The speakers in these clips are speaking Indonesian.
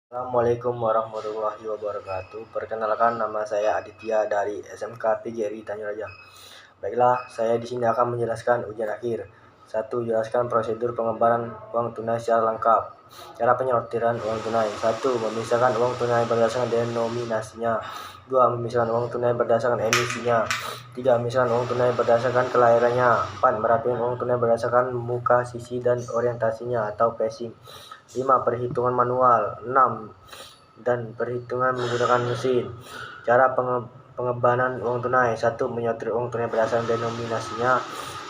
Assalamualaikum warahmatullahi wabarakatuh. Perkenalkan, nama saya Aditya dari SMK PGRI Tanjung. Baiklah, saya di sini akan menjelaskan ujian akhir. 1. Jelaskan prosedur pengembaraan uang tunai secara lengkap. Cara penyortiran uang tunai. 1. Memisahkan uang tunai berdasarkan denominasinya. 2. Memisahkan uang tunai berdasarkan emisinya. 3. Memisahkan uang tunai berdasarkan kelahirannya. 4. Merapikan uang tunai berdasarkan muka, sisi, dan orientasinya atau facing. 5. Perhitungan manual. 6. Dan perhitungan menggunakan mesin. Cara pengembangan uang tunai. 1. Menyortir uang tunai berdasarkan denominasinya,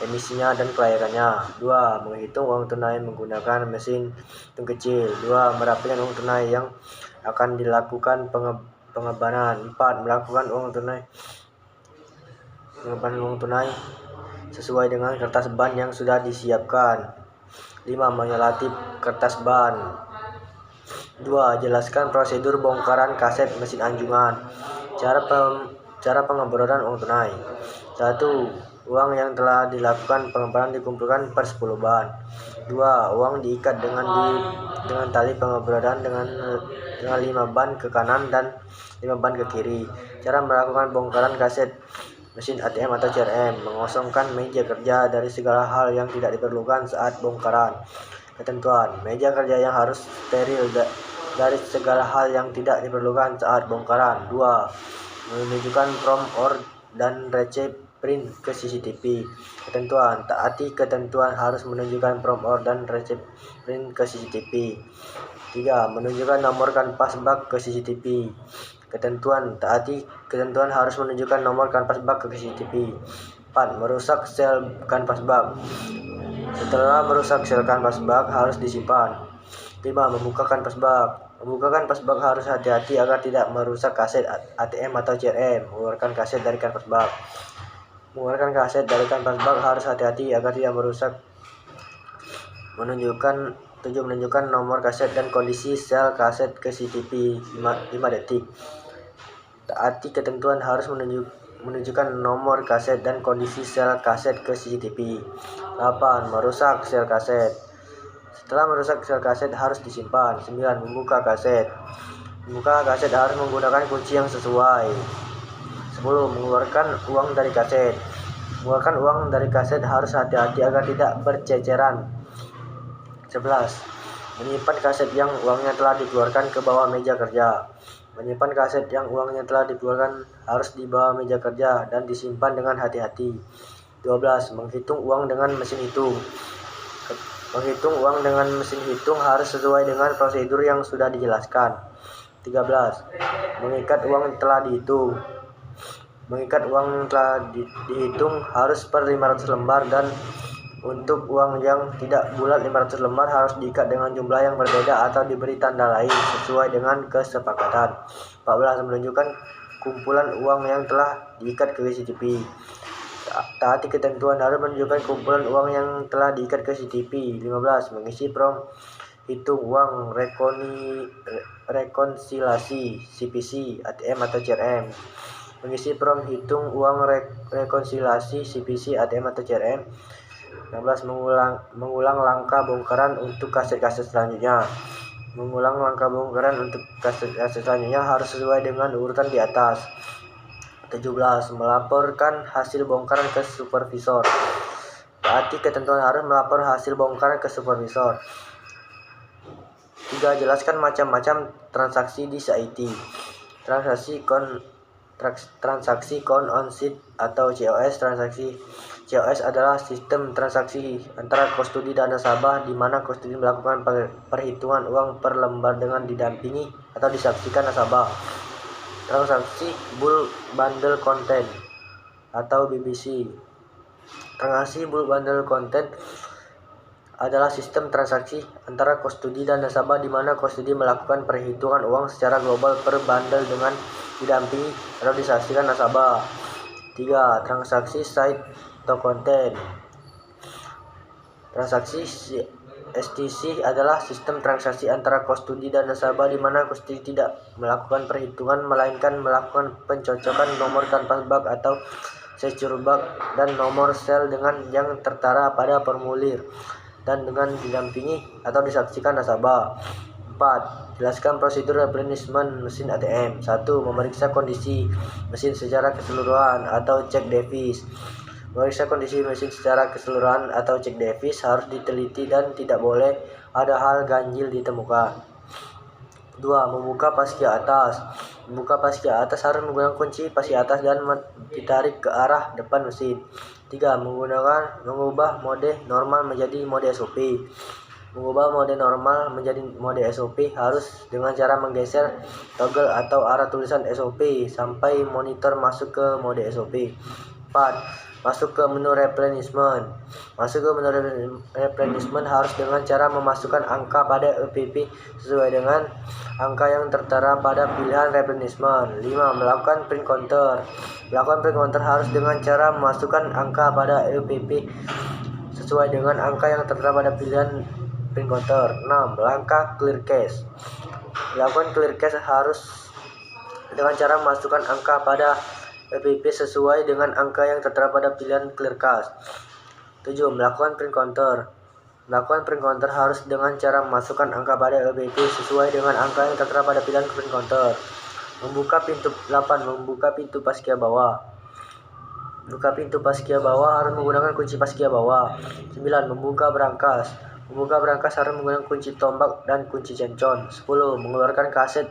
emisinya, dan kelahirannya. 2. Menghitung uang tunai menggunakan mesin hitung kecil. 2. Merapikan uang tunai yang akan dilakukan pengembangan. 4. Melakukan pengembangan uang tunai sesuai dengan kertas ban yang sudah disiapkan. 5. Menyelatip kertas ban. 2. Jelaskan prosedur bongkaran kaset mesin anjungan. Cara pengembalian uang tunai. 1. Uang yang telah dilakukan pengembalian dikumpulkan per 10 ban. 2. Uang diikat dengan tali pengembalian dengan 5 ban ke kanan dan 5 ban ke kiri. Cara melakukan bongkaran kaset mesin ATM atau CRM. Mengosongkan meja kerja dari segala hal yang tidak diperlukan saat bongkaran. Ketentuan. Meja kerja yang harus steril dari segala hal yang tidak diperlukan saat bongkaran. 2. Menunjukkan prom or dan receipt print ke CCTV. Ketentuan. Taati ketentuan harus menunjukkan prom or dan receipt print ke CCTV. 3. Menunjukkan nomor kanvas bak ke CCTV. Ketentuan. Taati ketentuan harus menunjukkan nomor kanvas bak ke CCTV. 4. Merusak sel kanvas bak. Setelah merusak sel kanvas bak harus disimpan. 5. Membuka kanvas bak. Membuka kanvas bak harus hati-hati agar tidak merusak kaset ATM atau CRM. Mengeluarkan kaset dari kanvas bak. Mengeluarkan kaset dari kanvas bak harus hati-hati agar tidak merusak. Menunjukkan nomor kaset dan kondisi sel kaset ke CCTV 5 detik. Taati ketentuan harus menunjukkan nomor kaset dan kondisi sel kaset ke CCTV. 8. Merusak sel kaset. Setelah merusak sel kaset harus disimpan. 9. Membuka kaset. Membuka kaset harus menggunakan kunci yang sesuai. 10. Mengeluarkan uang dari kaset. Mengeluarkan uang dari kaset harus hati-hati agar tidak berceceran. 11. Menyimpan kaset yang uangnya telah dikeluarkan ke bawah meja kerja. Menyimpan kaset yang uangnya telah dikeluarkan harus di bawah meja kerja dan disimpan dengan hati-hati. 12. Menghitung uang dengan mesin hitung. Menghitung uang dengan mesin hitung harus sesuai dengan prosedur yang sudah dijelaskan. 13. Mengikat uang telah dihitung. Mengikat uang yang telah dihitung harus per 500 lembar dan untuk uang yang tidak bulat 500 lembar harus diikat dengan jumlah yang berbeda atau diberi tanda lain sesuai dengan kesepakatan. 14. Menunjukkan kumpulan uang yang telah diikat ke CCTV. Taati ketentuan harus menunjukkan kumpulan uang yang telah diikat ke CCTV. 15. Mengisi prom hitung uang rekonsiliasi CPC, ATM atau CRM. Mengisi prom hitung uang rekonsiliasi CPC, ATM atau CRM. 16. Mengulang langkah bongkaran untuk kaset-kaset selanjutnya. Mengulang langkah bongkaran untuk kaset-kaset selanjutnya harus sesuai dengan urutan di atas. 17. Melaporkan hasil bongkaran ke supervisor. Taati ketentuan harus melapor hasil bongkaran ke supervisor. 3. Jelaskan macam-macam transaksi di CIT. Transaksi count on sheet atau COS. COS adalah sistem transaksi antara kustodi dan nasabah di mana kustodi melakukan perhitungan uang per lembar dengan didampingi atau disaksikan nasabah. Transaksi bulk bundle content atau BBC. Transaksi bulk bundle content adalah sistem transaksi antara kustodi dan nasabah di mana kustodi melakukan perhitungan uang secara global per bundle dengan didampingi atau disaksikan nasabah. 3. Transaksi side atau konten. Transaksi STC adalah sistem transaksi antara kustodi dan nasabah di mana kustodi tidak melakukan perhitungan melainkan melakukan pencocokan nomor kanvas bak atau secure bak dan nomor sel dengan yang tertera pada formulir dan dengan didampingi atau disaksikan nasabah. 4. Jelaskan prosedur replenishment mesin ATM. 1. Memeriksa kondisi mesin secara keseluruhan atau cek devis. Memeriksa kondisi mesin secara keseluruhan atau cek devis harus diteliti dan tidak boleh ada hal ganjil ditemukan. 2. Membuka pasti atas. Membuka pasti atas harus menggunakan kunci pasti atas dan ditarik ke arah depan mesin. 3. Mengubah mode normal menjadi mode SOP. Mengubah mode normal menjadi mode SOP harus dengan cara menggeser toggle atau arah tulisan SOP sampai monitor masuk ke mode SOP. 4. Masuk ke menu replenishment. Masuk ke menu replenishment harus dengan cara memasukkan angka pada EPP sesuai dengan angka yang tertera pada pilihan replenishment. 5. Melakukan print counter. Melakukan print counter harus dengan cara memasukkan angka pada EPP sesuai dengan angka yang tertera pada pilihan print counter. 6. Langkah clear cache. Melakukan clear cache harus dengan cara memasukkan angka pada EPP sesuai dengan angka yang tertera pada pilihan clear cache. 7. Melakukan print counter. Melakukan print counter harus dengan cara memasukkan angka pada EPP sesuai dengan angka yang tertera pada pilihan print counter. Membuka pintu 8. Membuka pintu paskia bawah. Buka pintu paskia bawah harus menggunakan kunci paskia bawah. 9. Membuka brankas. Membuka brankas harus menggunakan kunci tombak dan kunci cencon. 10. Mengeluarkan kaset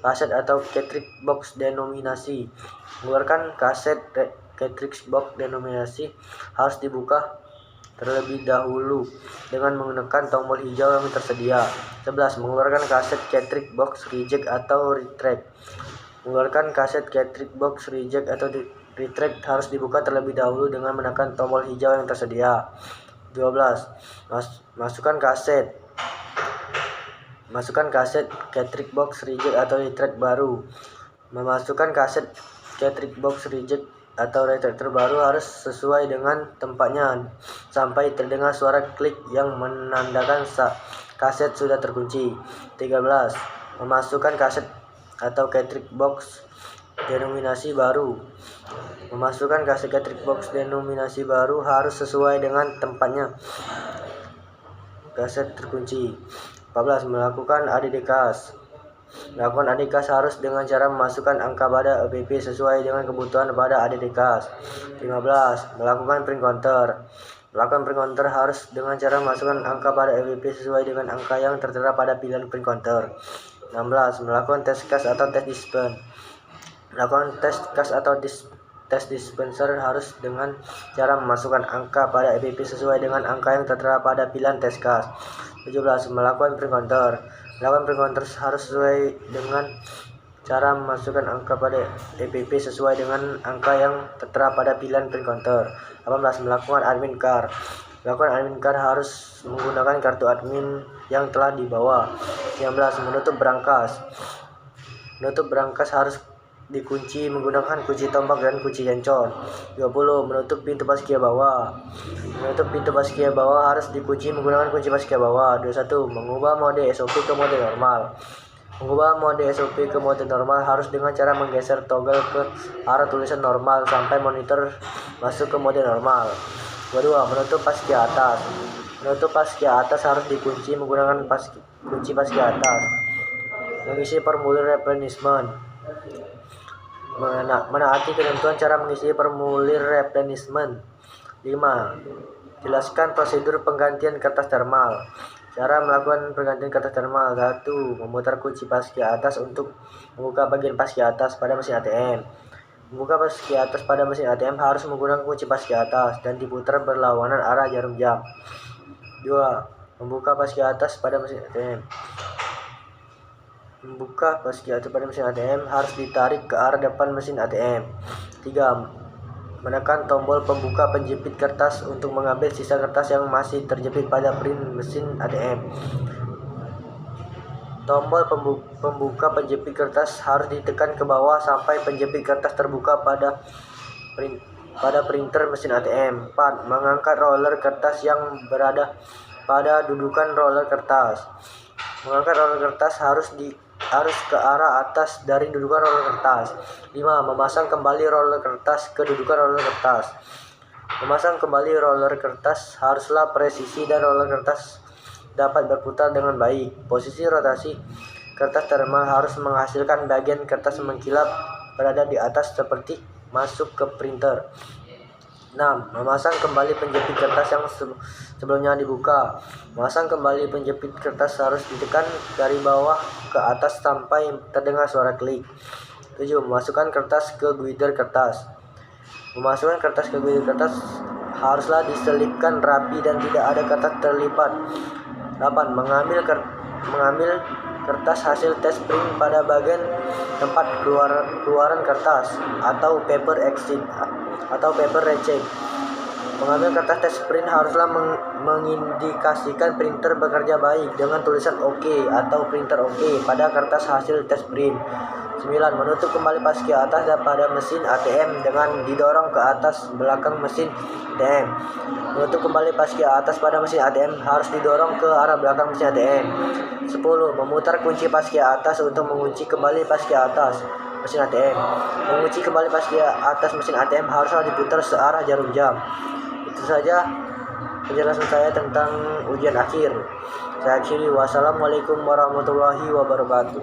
atau cartridge box denominasi. Mengeluarkan kaset cartridge box denominasi harus dibuka terlebih dahulu dengan menggunakan tombol hijau yang tersedia. 11. Mengeluarkan kaset cartridge box reject atau retract. Mengeluarkan kaset cartridge box reject atau retract harus dibuka terlebih dahulu dengan menekan tombol hijau yang tersedia. 12. Masukkan kaset cartridge box reject atau retract baru. Memasukkan kaset cartridge box reject atau retract terbaru harus sesuai dengan tempatnya sampai terdengar suara klik yang menandakan kaset sudah terkunci. 13. Memasukkan kaset atau cartridge box denominasi baru. Memasukkan kaset cartridge box denominasi baru harus sesuai dengan tempatnya kaset terkunci. 14. Melakukan ADD cache. Melakukan ADD cache harus dengan cara memasukkan angka pada EPP sesuai dengan kebutuhan pada ADD cache. 15. Melakukan print counter. Melakukan print counter harus dengan cara memasukkan angka pada EPP sesuai dengan angka yang tertera pada pilihan print counter. 16. Melakukan test cache atau test dispenser. Melakukan test cache atau test dispenser harus dengan cara memasukkan angka pada EPP sesuai dengan angka yang tertera pada pilihan test cache. 17. Melakukan print counter. Melakukan print counter harus sesuai dengan cara memasukkan angka pada EPP sesuai dengan angka yang tertera pada pilihan print counter. 18. Melakukan admin card. Melakukan admin card harus menggunakan kartu admin yang telah dibawa. 19. Menutup brankas. Menutup brankas harus dikunci menggunakan kunci tombak dan kunci cencon. 20. Menutup pintu paskia bawah. Menutup pintu paskia bawah harus dikunci menggunakan kunci paskia bawah. 21. Mengubah mode SOP ke mode normal. Mengubah mode SOP ke mode normal harus dengan cara menggeser toggle ke arah tulisan normal sampai monitor masuk ke mode normal. 22. Menutup paskia atas. Menutup paskia atas harus dikunci menggunakan kunci paskia atas. Mengisi formulir replenishment. Menaati ketentuan cara mengisi formulir replenishment. 5. Jelaskan prosedur penggantian kertas termal. Cara melakukan penggantian kertas termal. 1. Memutar kunci paskia atas untuk membuka bagian paskia atas pada mesin ATM. Membuka paskia atas pada mesin ATM harus menggunakan kunci paskia atas dan diputar berlawanan arah jarum jam. 2. Membuka paskia atas pada mesin ATM. Membuka paskia atas pada mesin ATM harus ditarik ke arah depan mesin ATM. 3. Menekan tombol pembuka penjepit kertas untuk mengambil sisa kertas yang masih terjepit pada print mesin ATM. Tombol pembuka penjepit kertas harus ditekan ke bawah sampai penjepit kertas terbuka pada printer mesin ATM. 4. Mengangkat roller kertas yang berada pada dudukan roller kertas. Mengangkat roller kertas harus ke arah atas dari dudukan roller kertas. 5. Memasang kembali roller kertas ke dudukan roller kertas. Memasang kembali roller kertas haruslah presisi dan roller kertas dapat berputar dengan baik. Posisi rotasi kertas thermal harus menghasilkan bagian kertas mengkilap berada di atas seperti masuk ke printer. 6. Memasang kembali penjepit kertas yang sebelumnya dibuka. Memasang kembali penjepit kertas harus ditekan dari bawah ke atas sampai terdengar suara klik. 7. Memasukkan kertas ke guider kertas. Memasukkan kertas ke guider kertas haruslah diselipkan rapi dan tidak ada kertas terlipat. 8. Mengambil kertas hasil tes print pada bagian tempat keluaran kertas atau paper exit atau paper receipt. Mengambil kertas tes print haruslah mengindikasikan printer bekerja baik dengan tulisan OK atau printer OK pada kertas hasil tes print. 9. Menutup kembali paski atas pada mesin ATM dengan didorong ke atas belakang mesin ATM. Menutup kembali paski atas pada mesin ATM harus didorong ke arah belakang mesin ATM. 10. Memutar kunci paski atas untuk mengunci kembali paski atas mesin ATM. Mengunci kembali paski atas mesin ATM haruslah diputar searah jarum jam. Itu saja penjelasan saya tentang ujian akhir. Saya akhiri. Wassalamualaikum warahmatullahi wabarakatuh.